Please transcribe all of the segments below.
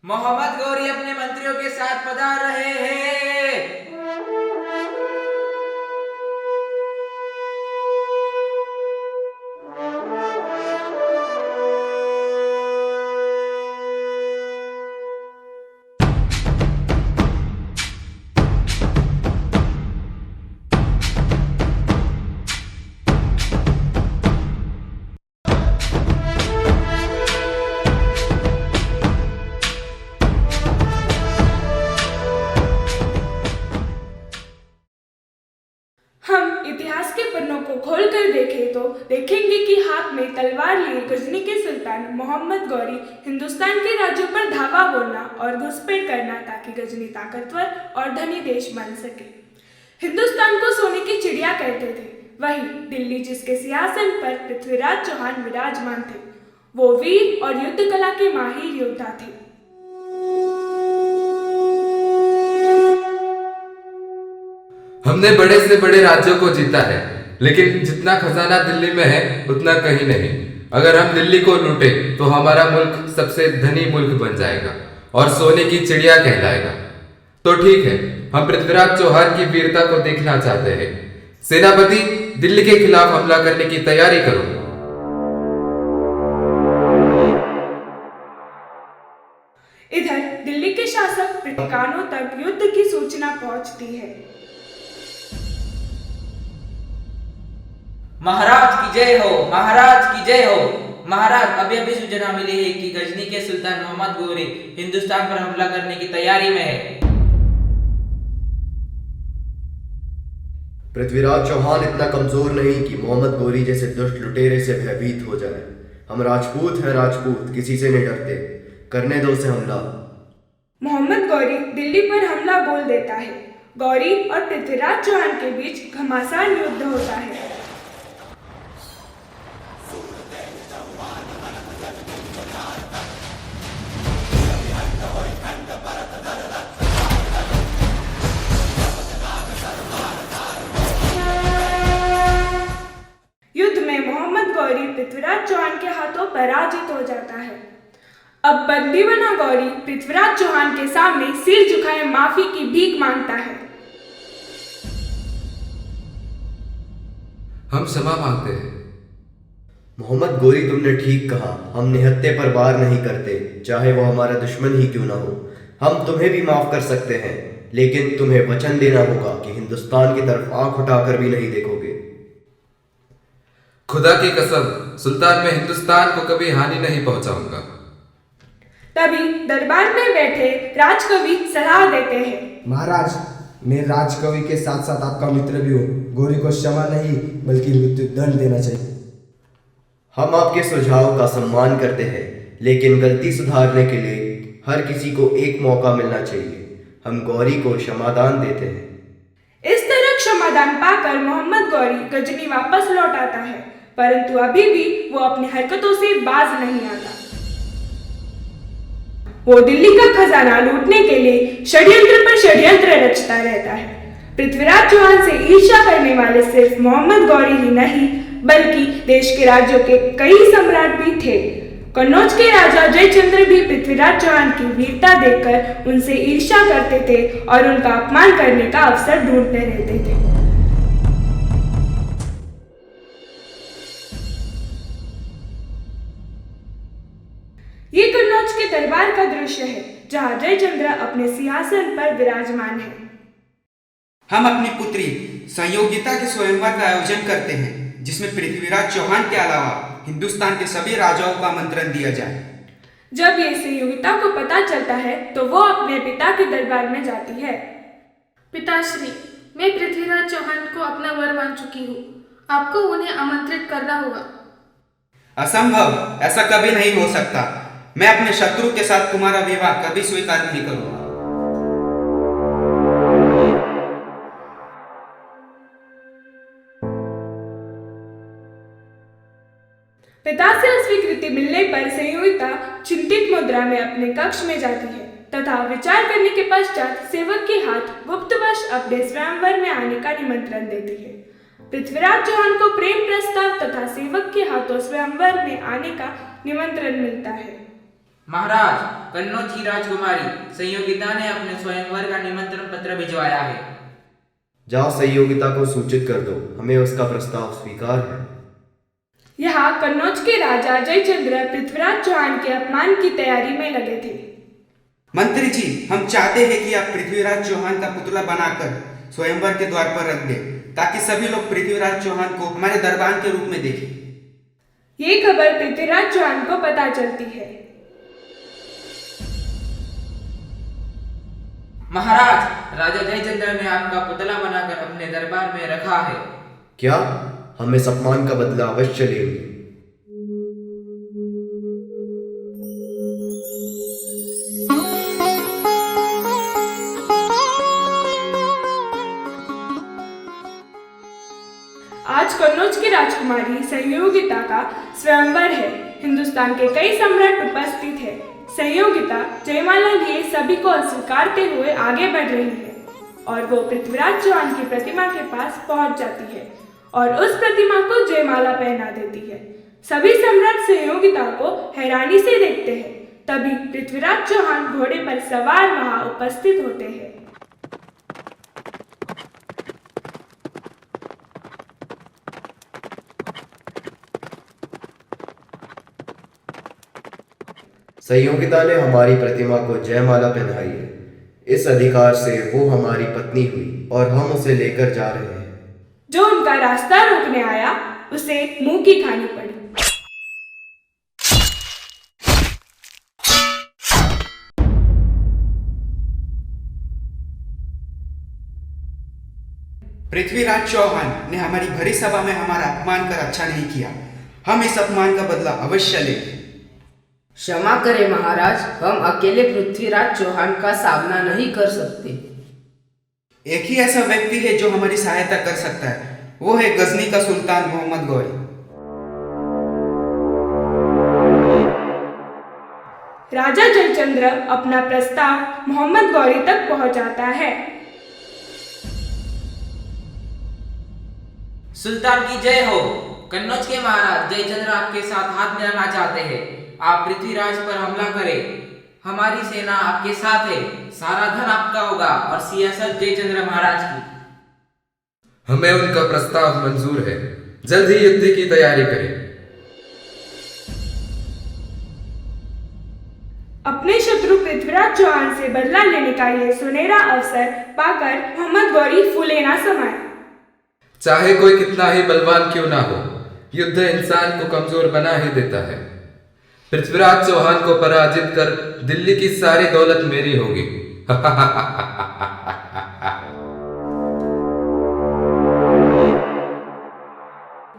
मोहम्मद गौरी अपने मंत्रियों के साथ पधार रहे हैं। हम इतिहास के पन्नों को खोलकर देखें तो देखेंगे कि हाथ में तलवार लिए गजनी के सुल्तान मोहम्मद गौरी हिंदुस्तान के राज्यों पर धावा बोलना और घुसपैठ करना ताकि गजनी ताकतवर और धनी देश बन सके। हिंदुस्तान को सोने की चिड़िया कहते थे। वहीं दिल्ली जिसके सिंहासन पर पृथ्वीराज चौहान विराजमान थे, वो वीर और युद्ध कला के माहिर योद्धा थे। हमने बड़े से बड़े राज्यों को जीता है, लेकिन जितना खजाना दिल्ली में है उतना कहीं नहीं। अगर हम दिल्ली को लूटे तो हमारा मुल्क सबसे धनी मुल्क बन जाएगा और सोने की चिड़िया कहलाएगा। तो ठीक है, हम पृथ्वीराज चौहान की वीरता को देखना चाहते हैं। सेनापति, दिल्ली के खिलाफ हमला करने की तैयारी करो। इधर दिल्ली के शासक कानों तक युद्ध की सूचना पहुंचती है। महाराज की जय हो, महाराज की जय हो। महाराज, अभी अभी सूचना मिली है कि गजनी के सुल्तान मोहम्मद गौरी हिंदुस्तान पर हमला करने की तैयारी में है। पृथ्वीराज चौहान इतना कमजोर नहीं कि मोहम्मद गौरी जैसे दुष्ट लुटेरे से भयभीत हो जाए। हम राजपूत हैं, राजपूत किसी से नहीं डरते। करने दो उसे हमला। मोहम्मद गौरी दिल्ली पर हमला बोल देता है। गौरी और पृथ्वीराज चौहान के बीच घमासान युद्ध होता है। युद्ध में मोहम्मद गौरी पृथ्वीराज चौहान के हाथों पराजित हो जाता है। अब बंदी बना गौरी पृथ्वीराज चौहान के सामने सिर झुकाए माफी की भीख मांगता है। हम क्षमा मांगते हैं। मोहम्मद गौरी, तुमने ठीक कहा। हम निहत्थे पर वार नहीं करते, चाहे वो हमारा दुश्मन ही क्यों ना हो। हम तुम्हें भी माफ कर सकते हैं, लेकिन तुम्हें वचन देना होगा कि हिंदुस्तान की तरफ आंख उठाकर भी नहीं देखोगे। खुदा की कसम, सुल्तान मैं हिंदुस्तान को कभी हानि नहीं पहुंचाऊंगा। तभी दरबार में बैठे राजकवि सलाह देते हैं। महाराज, मैं राजकवि के साथ साथ आपका मित्र भी हूँ। गौरी को क्षमा नहीं बल्कि मृत्यु दंड देना चाहिए। हम आपके सुझाव का सम्मान करते हैं, लेकिन गलती सुधारने के लिए हर किसी को एक मौका मिलना चाहिए। हम गौरी को क्षमादान देते हैं। इस तरह क्षमादान पाकर मोहम्मद गौरी गजनी वापस लौट आता है, परंतु अभी भी वो अपनी हरकतों से बाज नहीं आता। वो दिल्ली का खजाना लूटने के लिए षड्यंत्र पर षड्यंत्र रचता रहता है। पृथ्वीराज चौहान से ईर्ष्या करने वाले सिर्फ मोहम्मद गौरी ही नहीं, बल्कि देश के राज्यों के कई सम्राट भी थे। कन्नौज के राजा जयचंद्र भी पृथ्वीराज चौहान की वीरता देखकर उनसे ईर्ष्या करते थे और उनका अपमान करने का अवसर ढूंढते रहते थे। ये कन्नौज के दरबार का दृश्य है, जहां जयचंद्र अपने सिंहासन पर विराजमान है। हम अपनी पुत्री संयोगिता के स्वयंवर का आयोजन करते हैं, जिसमें पृथ्वीराज चौहान के अलावा हिंदुस्तान के सभी राजाओं का आमंत्रण दिया जाए। जब ये संयोगिता को पता चलता है तो वो अपने पिता के दरबार में जाती है। पिताश्री, मैं पृथ्वीराज चौहान को अपना वर मान चुकी हूँ। आपको उन्हें आमंत्रित करना होगा। असंभव, ऐसा कभी नहीं हो सकता। मैं अपने शत्रु के साथ तुम्हारा विवाह कभी स्वीकार नहीं करूंगा। पिता से अस्वीकृति मिलने पर संयोगिता चिंतित मुद्रा में अपने कक्ष में जाती है तथा विचार करने के पश्चात सेवक के हाथ गुप्तवश अपने स्वयंवर में आने का निमंत्रण देती है। पृथ्वीराज चौहान को प्रेम प्रस्ताव तथा सेवक के हाथों स्वयंवर में आने का निमंत्रण मिलता है। महाराज, कन्नौज की राजकुमारी संयोगिता ने अपने स्वयंवर का निमंत्रण पत्र भिजवाया है। जाओ सहयोगिता को सूचित कर दो, हमें उसका प्रस्ताव स्वीकार है। यहाँ कन्नौज के राजा जयचंद्र पृथ्वीराज चौहान के अपमान की तैयारी में लगे थे। मंत्री जी, हम चाहते हैं कि आप पृथ्वीराज चौहान का पुतला बनाकर स्वयंवर के द्वार पर रख दें, ताकि सभी लोग पृथ्वीराज चौहान को हमारे दरबार के रूप में देखें। ये खबर पृथ्वीराज चौहान को पता चलती है। महाराज, राजा जयचंद्र ने आपका पुतला बनाकर अपने दरबार में रखा है। क्या? हम इस अपमान का बदला अवश्य लेंगे। आज कन्नौज की राजकुमारी संयोगिता का स्वयंवर है। हिंदुस्तान के कई सम्राट उपस्थित हैं। संयोगिता जयमाला लिए सभी को स्वीकारते हुए आगे बढ़ रही है और वो पृथ्वीराज चौहान की प्रतिमा के पास पहुंच जाती है और उस प्रतिमा को जयमाला पहना देती है। सभी सम्राट संयोगिता को हैरानी से देखते हैं। तभी पृथ्वीराज चौहान घोड़े पर सवार वहां उपस्थित होते हैं। संयोगिता ने हमारी प्रतिमा को जयमाला पहनाई है। इस अधिकार से वो हमारी पत्नी हुई और हम उसे लेकर जा रहे हैं। जो उनका रास्ता रोकने आया उसे मुंह की खानी पड़ी। पृथ्वीराज चौहान ने हमारी भरी सभा में हमारा अपमान कर अच्छा नहीं किया। हम इस अपमान का बदला अवश्य लेंगे। क्षमा करें महाराज, हम अकेले पृथ्वीराज चौहान का सामना नहीं कर सकते। एक ही ऐसा व्यक्ति है जो हमारी सहायता कर सकता है, वो है गजनी का सुल्तान मोहम्मद गौरी। राजा जयचंद्र अपना प्रस्ताव मोहम्मद गौरी तक पहुंचाता है। सुल्तान की जय हो। कन्नौज के महाराज जयचंद्र आपके साथ हाथ मिलाना चाहते हैं। आप पृथ्वीराज पर हमला करें। हमारी सेना आपके साथ है। सारा धन आपका होगा और सियासत जयचंद्र महाराज की। हमें उनका प्रस्ताव मंजूर है। जल्द ही युद्ध की तैयारी करें। अपने शत्रु पृथ्वीराज चौहान से बदला लेने का यह सुनहरा अवसर पाकर मोहम्मद गौरी फूले ना समाये। चाहे कोई कितना ही बलवान क्यों ना हो, युद्ध इंसान को कमजोर बना ही देता है। पृथ्वीराज चौहान को पराजित कर दिल्ली की सारी दौलत मेरी होगी।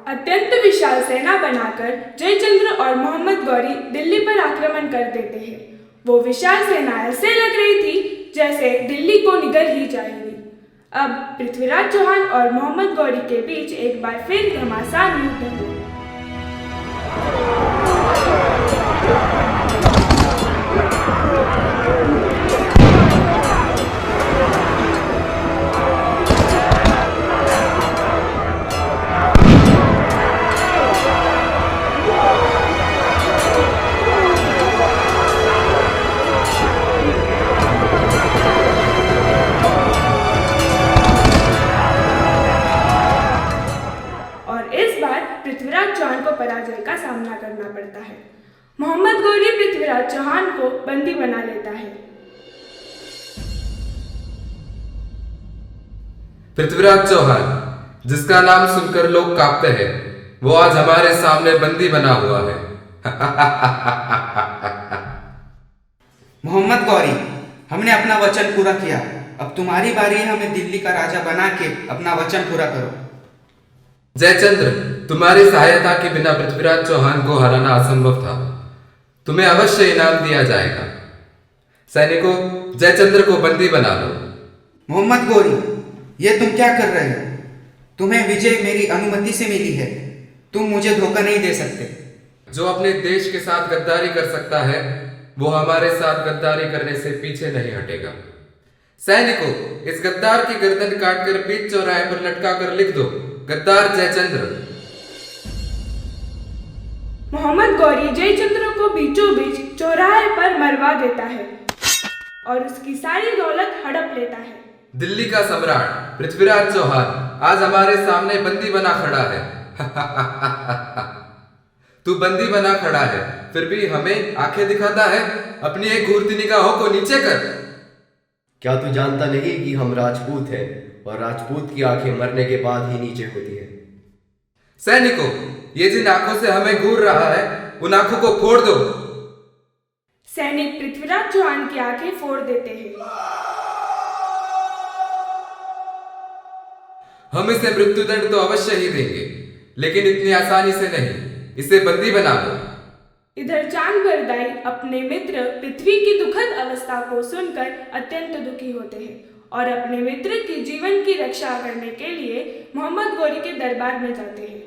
अत्यंत विशाल सेना बनाकर जयचंद्र और मोहम्मद गौरी दिल्ली पर आक्रमण कर देते हैं। वो विशाल सेना ऐसे लग रही थी जैसे दिल्ली को निगल ही जाएगी। अब पृथ्वीराज चौहान और मोहम्मद गौरी के बीच एक बार फिर घमासान युद्ध हुआ। पृथ्वीराज चौहान को पराजय का सामना करना पड़ता है। मोहम्मद गौरी पृथ्वीराज चौहान को बंदी बना लेता है। पृथ्वीराज चौहान, जिसका नाम सुनकर लोग कांपते हैं, वो आज हमारे सामने बंदी बना हुआ है। मोहम्मद गौरी, हमने अपना वचन पूरा किया। अब तुम्हारी बारी है, हमें दिल्ली का राजा बना के अपना वचन पूरा करो। जयचंद्र, तुम्हारी सहायता के बिना पृथ्वीराज चौहान को हराना असंभव था। तुम्हें अवश्य इनाम दिया जाएगा। सैनिकों, जयचंद्र को बंदी बना लो। मोहम्मद गौरी, ये तुम क्या कर रहे हो? तुम्हें विजय मेरी अनुमति से मिली है। तुम मुझे धोखा नहीं दे सकते। जो अपने देश के साथ गद्दारी कर सकता है, वो हमारे साथ गद्दारी करने से पीछे नहीं हटेगा। सैनिकों, इस गद्दार की गर्दन काटकर बीच चौराहे पर लटका कर लिख दो, गद्दार जयचंद्र। मोहम्मद गौरी जयचंद्र को बीचों बीच चौराहे पर मरवा देता है और उसकी सारी दौलत हड़प लेता है। दिल्ली का सम्राट पृथ्वीराज चौहान आज हमारे सामने बंदी बना खड़ा है। तू बंदी बना खड़ा है, फिर भी हमें आंखें दिखाता है। अपनी एक घूरती निगाहों को नीचे कर। क्या तू जानता नहीं कि हम राजपूत हैं और राजपूत की आंखें मरने के बाद ही नीचे होती है। सैनिकों, ये जिन आंखों से हमें घूर रहा है उन आंखों को फोड़ दो। सैनिक पृथ्वीराज चौहान की आंखें फोड़ देते हैं। हम इसे मृत्युदंड तो अवश्य ही देंगे, लेकिन इतनी आसानी से नहीं। इसे बंदी बना दो। इधर चांदबरदाई अपने मित्र पृथ्वी की दुखद अवस्था को सुनकर अत्यंत दुखी होते हैं और अपने मित्र की जीवन की रक्षा करने के लिए मोहम्मद गौरी के दरबार में जाते हैं।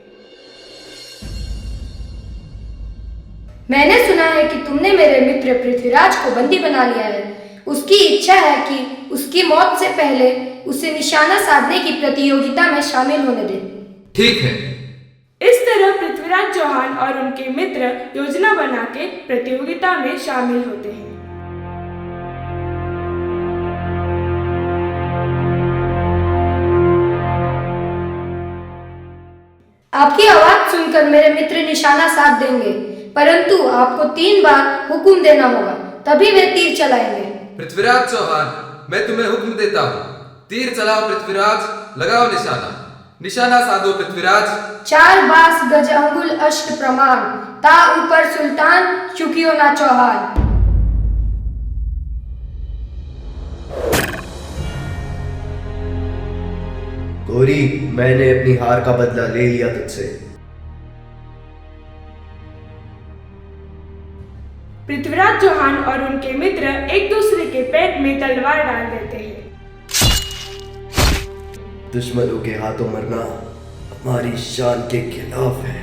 मैंने सुना है कि तुमने मेरे मित्र पृथ्वीराज को बंदी बना लिया है। उसकी इच्छा है कि उसकी मौत से पहले उसे निशाना साधने की प्रतियोगिता में शामिल होने दें। ठीक है। इस तरह पृथ्वीराज चौहान और उनके मित्र योजना बना के प्रतियोगिता में शामिल होते हैं। आपकी आवाज सुनकर मेरे मित्र निशाना साध देंगे, परंतु आपको 3 बार हुक्म देना होगा, तभी वे तीर चलाएंगे। पृथ्वीराज चौहान, मैं तुम्हें हुक्म देता हूँ। तीर चलाओ पृथ्वीराज, लगाओ निशाना। निशाना साधो पृथ्वीराज। 4 बास गज अंगुल अष्ट प्रमाण, ता ऊपर सुल्तान चुकियो ना चौहान। गौरी, मैंने अपनी हार का बदला ले लिया तुझसे। पृथ्वीराज चौहान और उनके मित्र एक दूसरे के पेट में तलवार डाल देते हैं। दुश्मनों के हाथों मरना हमारी शान के खिलाफ है।